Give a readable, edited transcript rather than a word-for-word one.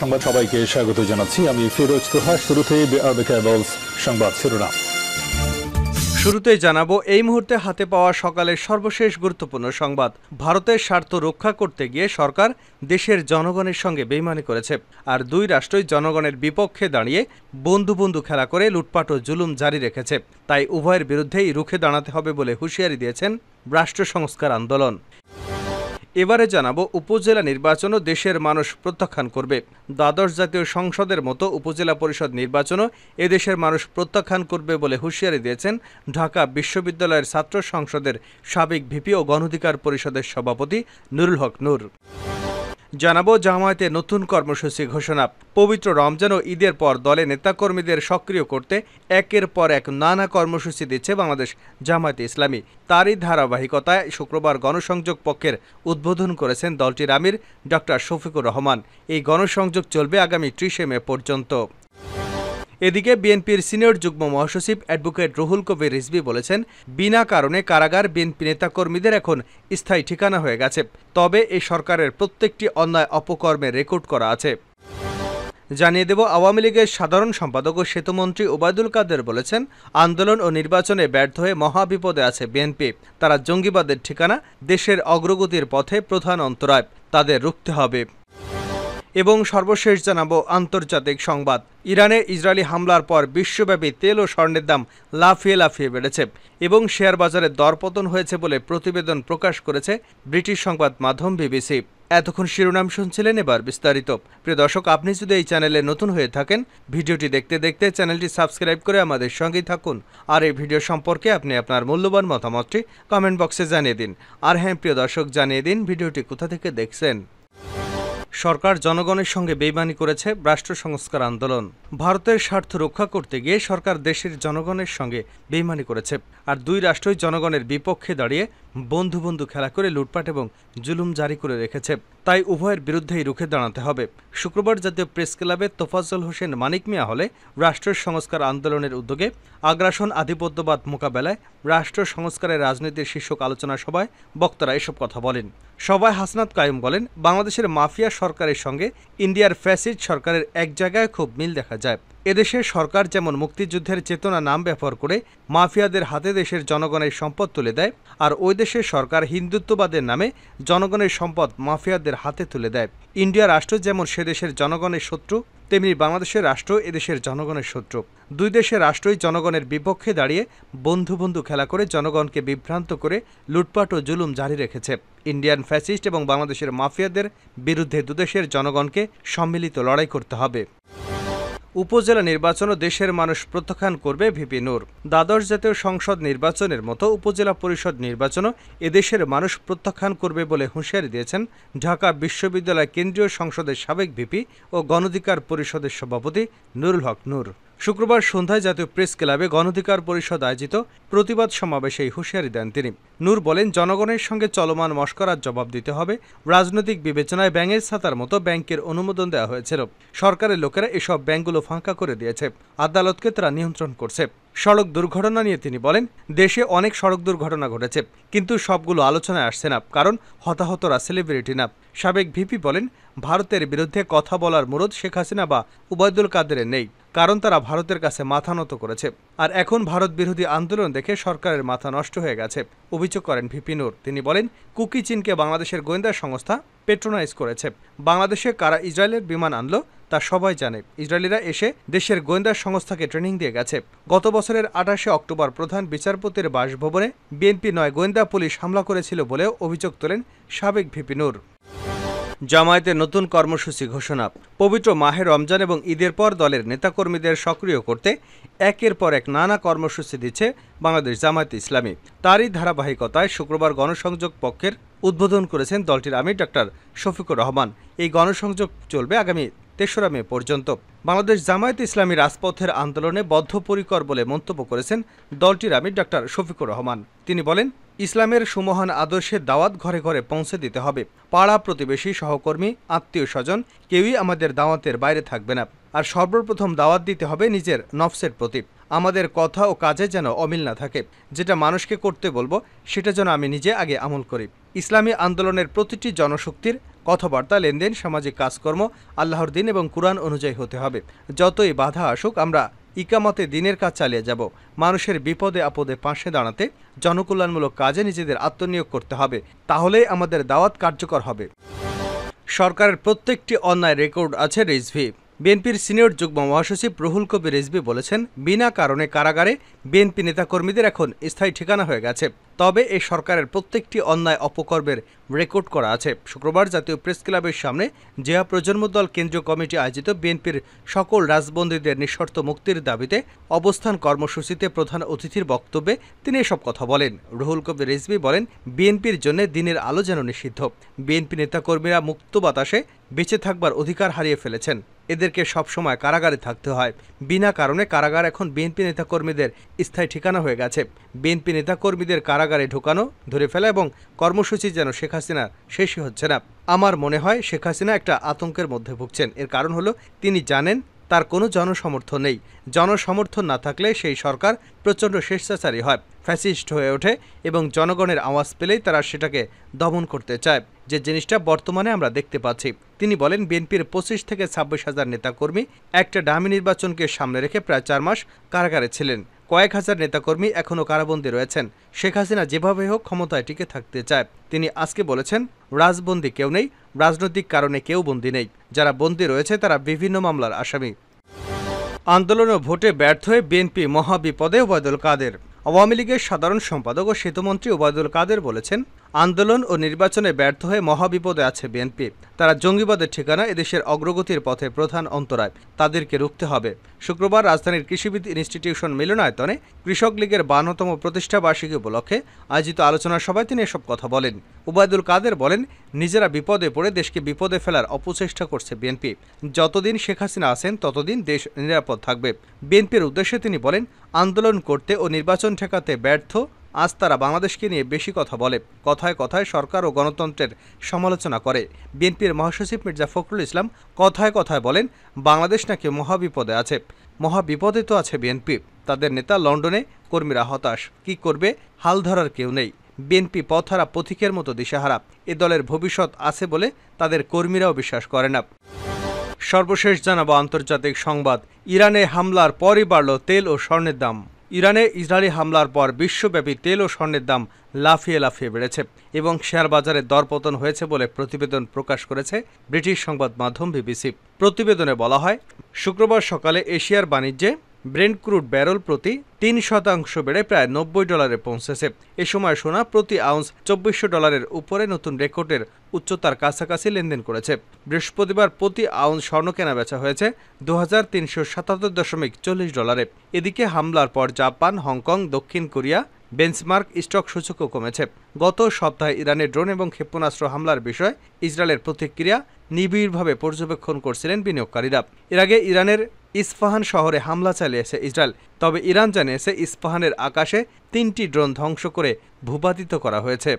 সংবাদ সবাইকে স্বাগত জানাচ্ছি। আমি ফিরোজ তোহা। শুরুতেই সংবাদ শিরোনাম। শুরুতেই জানাবো এই মুহূর্তে হাতে পাওয়া সকালের সর্বশেষ গুরুত্বপূর্ণ সংবাদ। ভারতের স্বার্থ রক্ষা করতে গিয়ে সরকার দেশের জনগণের সঙ্গে বেইমানি করেছে, আর দুই রাষ্ট্রই জনগণের বিপক্ষে দাঁড়িয়ে বন্ধু বন্ধু খেলা করে লুটপাট ও জুলুম জারি রেখেছে। তাই উভয়ের বিরুদ্ধেই রুখে দাঁড়াতে হবে বলে হুঁশিয়ারি দিয়েছেন রাষ্ট্র সংস্কার আন্দোলন। এবারে জানাবো উপজেলা নির্বাচনও দেশের মানুষ প্রত্যাখ্যান করবে। দ্বাদশ জাতীয় সংসদের মতো উপজেলা পরিষদ নির্বাচনও এদেশের মানুষ প্রত্যাখ্যান করবে বলে হুঁশিয়ারি দিয়েছেন ঢাকা বিশ্ববিদ্যালয়ের ছাত্র সংসদের সাবেক ভিপি ও গণঅধিকার পরিষদের সভাপতি নুরুল হক নূর। জানাবো জামায়াতে নতুন কর্মসূচি ঘোষণা। পবিত্র রমজান ও ঈদের পর দলে নেতাকর্মীদের সক্রিয় করতে একের পর এক নানা কর্মসূচি দিচ্ছে বাংলাদেশ জামায়াতে ইসলামী। তারই ধারাবাহিকতায় শুক্রবার গণসংযোগ পক্ষের উদ্বোধন করেছেন দলটির আমির ডক্টর শফিকুর রহমান। এই গণসংযোগ চলবে আগামী 30 মে পর্যন্ত। এদিকে বিএনপির সিনিয়র যুগ্ম মহাসচিব অ্যাডভোকেট রুহুল কবির রিজভী বলেছেন, বিনা কারণে কারাগার বিএনপি নেতাকর্মীদের এখন স্থায়ী ঠিকানা হয়ে গেছে। তবে এই সরকারের প্রত্যেকটি অন্যায় অপকর্মের রেকর্ড করা আছে। জানিয়ে দেব, আওয়ামী লীগের সাধারণ সম্পাদক ও সেতুমন্ত্রী ওবায়দুল কাদের বলেছেন, আন্দোলন ও নির্বাচনে ব্যর্থ হয়ে মহাবিপদে আছে বিএনপি। তারা জঙ্গিবাদের ঠিকানা, দেশের অগ্রগতির পথে প্রধান অন্তরায়, তাদের রুখতে হবে। এবং সর্বশেষ জানাবো আন্তর্জাতিক সংবাদ। ইরানে ইসরায়েলি হামলার পর বিশ্বব্যাপী তেল ও স্বর্ণের দাম লাফিয়ে লাফিয়ে বেড়েছে এবং শেয়ার বাজারে দরপতন হয়েছে বলে প্রতিবেদন প্রকাশ করেছে ব্রিটিশ সংবাদ মাধ্যম বিবিসি। এতক্ষণ শিরোনাম শুনছিলেন, এবার বিস্তারিত। প্রিয় দর্শক, আপনি যদি এই চ্যানেলে নতুন হয়ে থাকেন, ভিডিওটি দেখতে দেখতে চ্যানেলটি সাবস্ক্রাইব করে আমাদের সঙ্গেই থাকুন। আর এই ভিডিও সম্পর্কে আপনি আপনার মূল্যবান মতামতটি কমেন্ট বক্সে জানিয়ে দিন। আর হ্যাঁ প্রিয় দর্শক, জানিয়ে দিন ভিডিওটি কোথা থেকে দেখছেন। সরকার জনগণের সঙ্গে বেইমানি করেছে রাষ্ট্র সংস্কার আন্দোলন। ভারতের স্বার্থ রক্ষা করতে গিয়ে সরকার দেশের জনগণের সঙ্গে বেইমানি করেছে, আর দুই রাষ্ট্রই জনগণের বিপক্ষে দাঁড়িয়ে বন্ধু বন্ধু খেলা করে লুটপাট এবং জুলুম জারি করে রেখেছে। তাই উভয়ের বিরুদ্ধেই রুখে দাঁড়াতে হবে। শুক্রবার জাতীয় প্রেস ক্লাবে তোফাজ্জল হোসেন মানিক মিয়া হলে রাষ্ট্র সংস্কার আন্দোলনের উদ্যোগে আগ্রাসন আধিপত্যবাদ মোকাবেলায় রাষ্ট্র সংস্কারের রাজনীতির শীর্ষক আলোচনা সভায় বক্তারা এসব কথা বলেন। সভায় হাসনাত কায়ুম বলেন, বাংলাদেশের মাফিয়া সরকারের সঙ্গে ইন্ডিয়ার ফ্যাসিস্ট সরকারের এক জায়গায় খুব মিল দেখা যায়। এদেশের সরকার যেমন মুক্তিযুদ্ধের চেতনা নাম ব্যবহার করে মাফিয়াদের হাতে দেশের জনগণের সম্পদ তুলে দেয়, আর ওই দেশের সরকার হিন্দুত্ববাদের নামে জনগণের সম্পদ মাফিয়াদের হাতে তুলে দেয়। ইন্ডিয়া রাষ্ট্র যেমন সে দেশের জনগণের শত্রু, তেমনি বাংলাদেশের রাষ্ট্র এদেশের জনগণের শত্রু। দুই দেশের রাষ্ট্রই জনগণের বিপক্ষে দাঁড়িয়ে বন্ধু বন্ধু খেলা করে জনগণকে বিভ্রান্ত করে লুটপাট ও জুলুম জারি রেখেছে। ইন্ডিয়ান ফ্যাসিস্ট এবং বাংলাদেশের মাফিয়াদের বিরুদ্ধে দুদেশের জনগণকে সম্মিলিত লড়াই করতে হবে। উপজেলা নির্বাচনও দেশের মানুষ প্রত্যাখ্যান করবে ভিপি নূর। দ্বাদশ জাতীয় সংসদ নির্বাচনের মতো উপজেলা পরিষদ নির্বাচনও এদেশের মানুষ প্রত্যাখ্যান করবে বলে হুঁশিয়ারি দিয়েছেন ঢাকা বিশ্ববিদ্যালয় কেন্দ্রীয় সংসদের সাবেক ভিপি ও গণঅধিকার পরিষদের সভাপতি নুরুল হক নূর। শুক্রবার সন্ধ্যায় জাতীয় প্রেস ক্লাবে গণঅধিকার পরিষদ আয়োজিত প্রতিবাদ সমাবেশে এই হুঁশিয়ারি দেন তিনি। নূর বলেন, জনগণের সঙ্গে চলমান মশকরার জবাব দিতে হবে। রাজনৈতিক বিবেচনায় ব্যাঙের ছাতার মতো ব্যাংকের অনুমোদন দেওয়া হয়েছিল। সরকারের লোকেরা এসব ব্যাংকগুলো ফাঁকা করে দিয়েছে, আদালতকে তারা নিয়ন্ত্রণ করছে। সড়ক দুর্ঘটনা নিয়ে তিনি বলেন, দেশে অনেক সড়ক দুর্ঘটনা ঘটেছে, কিন্তু সবগুলো আলোচনায় আসছে না, কারণ হতাহতরা সেলিব্রিটি না। সাবেক ভিপি বলেন, ভারতের বিরুদ্ধে কথা বলার মুরদ শেখ হাসিনা বা ওবায়দুল কাদেরের নেই, কারণ তারা ভারতের কাছে মাথা নত করেছে। আর এখন ভারত বিরোধী আন্দোলন দেখে সরকারের মাথা নষ্ট হয়ে গেছে, অভিযোগ করেন ভিপি নূর। তিনি বলেন, কুকি চীনকে বাংলাদেশের গোয়েন্দা সংস্থা পেট্রোনাইজ করেছে। বাংলাদেশে কারা ইসরায়েলের বিমান আনলো তা সবাই জানে। ইসরায়েলিরা এসে দেশের গোয়েন্দা সংস্থাকে ট্রেনিং দিয়ে গেছে। গত বছরের 28শে অক্টোবর প্রধান বিচারপতির বাসভবনে বিএনপি 9 গোয়েন্দা পুলিশ হামলা করেছিল বলেও অভিযোগ তোলেন সাবেক ভিপি নূর। জামায়াতের নতুন কর্মসূচি ঘোষণা। পবিত্র মাহে রমজান এবং ঈদের পর দলের নেতাকর্মীদের সক্রিয় করতে একের পর এক নানা কর্মসূচি দিচ্ছে বাংলাদেশ জামায়াতে ইসলামী। তারই ধারাবাহিকতায় শুক্রবার গণসংযোগ পক্ষের উদ্বোধন করেছেন দলটির আমির ডক্টর শফিকুর রহমান। এই গণসংযোগ চলবে আগামী 3রা মে পর্যন্ত। বাংলাদেশ জামায়াতে ইসলামী রাজপথের আন্দোলনে বদ্ধপরিকর বলে মন্তব্য করেছেন দলটির আমির ডক্টর শফিকুর রহমান। তিনি বলেন, ইসলামের সুমহান আদর্শের দাওয়াত ঘরে ঘরে পৌঁছে দিতে হবে। পাড়া প্রতিবেশী, সহকর্মী, আত্মীয় স্বজন কেউই আমাদের দাওয়াতের বাইরে থাকবে না। আর সর্বপ্রথম দাওয়াত দিতে হবে নিজের নফসের প্রতি। আমাদের কথা ও কাজে যেন অমিল না থাকে। যেটা মানুষকে করতে বলবো সেটা যেন আমি নিজে আগে আমল করি। ইসলামী আন্দোলনের প্রতিটি জনশক্তির কথাবার্তা, লেনদেন, সামাজিক কাজকর্ম আল্লাহর দিন এবং কুরআন অনুযায়ী হতে হবে। যতই বাধা আসুক আমরা ইকামতে দিনের কাজ চালিয়ে যাব। মানুষের বিপদে আপদে পাশে দাঁড়াতে জনকল্যাণমূলক কাজে নিজেদের আত্মনিয়োগ করতে হবে। তাহলেই আমাদের দাওয়াত কার্যকর হবে। সরকারের প্রত্যেকটি অন্যায় রেকর্ড আছে রিজভি। বিএনপির সিনিয়র যুগ্ম মহাসচিব রুহুল কবির রিজভি বলেছেন, বিনা কারণে কারাগারে বিএনপি নেতাকর্মীদের এখন স্থায়ী ঠিকানা হয়ে গেছে। তবে এই সরকারের প্রত্যেকটি অন্যায় অপকর্মের রেকর্ড করা আছে। শুক্রবার জাতীয় প্রেস ক্লাবের সামনে জিয়া প্রজন্ম দল কেন্দ্রীয় কমিটি আয়োজিত বিএনপির সকল রাজবন্দীদের নিঃশর্ত মুক্তির দাবিতে অবস্থান কর্মসূচিতে প্রধান অতিথির বক্তব্যে তিনি এসব কথা বলেন। রুহুল কবির রিজভি বলেন, বিএনপির জন্য দিনের আলো যেন নিষিদ্ধ। বিএনপি নেতাকর্মীরা মুক্ত বাতাসে বেঁচে থাকবার অধিকার হারিয়ে ফেলেছেন। এদেরকে সবসময় কারাগারে থাকতে হয়। বিনা কারণে কারাগার এখন বিএনপি নেতাকর্মীদের স্থায়ী ঠিকানা হয়ে গেছে। বিএনপি নেতাকর্মীদের কারাগারে ঢোকানো, ধরে ফেলা এবং কর্মসূচি যেন শেখ হাসিনার শেষই হচ্ছে না। আমার মনে হয় শেখ হাসিনা একটা আতঙ্কের মধ্যে ভুগছেন। এর কারণ হলো তিনি জানেন তার কোনো জনসমর্থন নেই। জনসমর্থন না থাকলে সেই সরকার প্রচণ্ড স্বেচ্ছাচারী হয়, ফ্যাসিস্ট হয়ে ওঠে এবং জনগণের আওয়াজ পেলেই তারা সেটাকে দমন করতে চায়, যে জিনিসটা বর্তমানে আমরা দেখতে পাচ্ছি। তিনি বলেন, বিএনপির 25 থেকে 26 হাজার নেতাকর্মী একটা ডামি নির্বাচনকে সামনে রেখে প্রায় 4 মাস কারাগারে ছিলেন। কয়েক হাজার নেতাকর্মী এখনও কারাবন্দী রয়েছেন। শেখ হাসিনা যেভাবে হোক ক্ষমতায় টিকে থাকতে চায়। তিনি আজকে বলেছেন, রাজবন্দী কেউ নেই, রাজনৈতিক কারণে কেউ বন্দী নেই। যারা বন্দী রয়েছে তারা বিভিন্ন মামলার আসামি। আন্দোলন ও ভোটে ব্যর্থ হয়ে বিএনপি মহাবিপদে ওবায়দুল কাদের। আওয়ামী লীগের সাধারণ সম্পাদক ও সেতুমন্ত্রী ওবায়দুল কাদের বলেছেন, আন্দোলন ও নির্বাচনে ব্যর্থ হয়ে মহাবিপদে আছে বিএনপি। তারা জঙ্গিবাদের ঠিকানা, এদেশের অগ্রগতির পথে প্রধান অন্তরায়। তাদেরকে রুখতে হবে। শুক্রবার রাজধানীর কৃষিবিদ ইনস্টিটিউশন মিলনায়তনে কৃষক লীগের 52তম প্রতিষ্ঠা বার্ষিকী উপলক্ষে আয়োজিত আলোচনা সভায় তিনি এসব কথা বলেন। ওবায়দুল কাদের বলেন, নিজেরা বিপদে পড়ে দেশকে বিপদে ফেলার অপচেষ্টা করছে বিএনপি। যতদিন শেখ হাসিনা আছেন ততদিন দেশ নিরাপদ থাকবে। বিএনপির উদ্দেশ্যে তিনি বলেন, আন্দোলন করতে ও নির্বাচন ঠেকাতে ব্যর্থ আজ তারা বাংলাদেশকে নিয়ে বেশি কথা বলে, কথায় কথায় সরকার ও গণতন্ত্রের সমালোচনা করে। বিএনপির মহাসচিব মির্জা ফখরুল ইসলাম কথায় কথায় বলেন, বাংলাদেশ নাকি মহাবিপদে আছে। মহাবিপদে তো আছে বিএনপি। তাদের নেতা লন্ডনে, কর্মীরা হতাশ। কি করবে হাল ধরার কেউ নেই। বিএনপি পথহারা পথিকের মতো দিশাহারা। এ দলের ভবিষ্যৎ আছে বলে তাদের কর্মীরাও বিশ্বাস করে না। সর্বশেষ জানাবো আন্তর্জাতিক সংবাদ। ইরানে হামলার পরই বাড়ল তেল ও স্বর্ণের দাম। ইরানে ইসরায়েলি হামলার পর বিশ্বব্যাপী তেল ও স্বর্ণের দাম লাফিয়ে লাফিয়ে বেড়েছে এবং শেয়ার বাজারে দরপতন হয়েছে বলে প্রতিবেদন প্রকাশ করেছে ব্রিটিশ সংবাদ মাধ্যম বিবিসি। প্রতিবেদনে বলা হয়, শুক্রবার সকালে এশিয়ার বাণিজ্যে ব্রেন্ট ক্রুড ব্যারেল প্রতি 3% বেড়ে প্রায় $90 পৌঁছেছে। এ সময় সোনা প্রতি আউন্স $2400 উপরে নতুন রেকর্ডের উচ্চতার কাছাকাছি লেনদেন করেছে। বৃহস্পতিবার প্রতি আউন্স স্বর্ণ কেনা বেচা হয়েছে $2377.40। এদিকে হামলার পর জাপান, হংকং, দক্ষিণ কোরিয়া বেঞ্চমার্ক স্টক সূচকও কমেছে। গত সপ্তাহে ইরানের ড্রোন এবং ক্ষেপণাস্ত্র হামলার বিষয়ে ইসরায়েলের প্রতিক্রিয়া নিবিড়ভাবে পর্যবেক্ষণ করছিলেন বিনিয়োগকারীরা। এর আগে ইরানের ইস্পাহান শহরে হামলা চালিয়েছে ইসরায়েল। তবে ইরান জানিয়েছে ইস্পাহানের আকাশে 3টি ড্রোন ধ্বংস করে ভূপাতিত করা হয়েছে।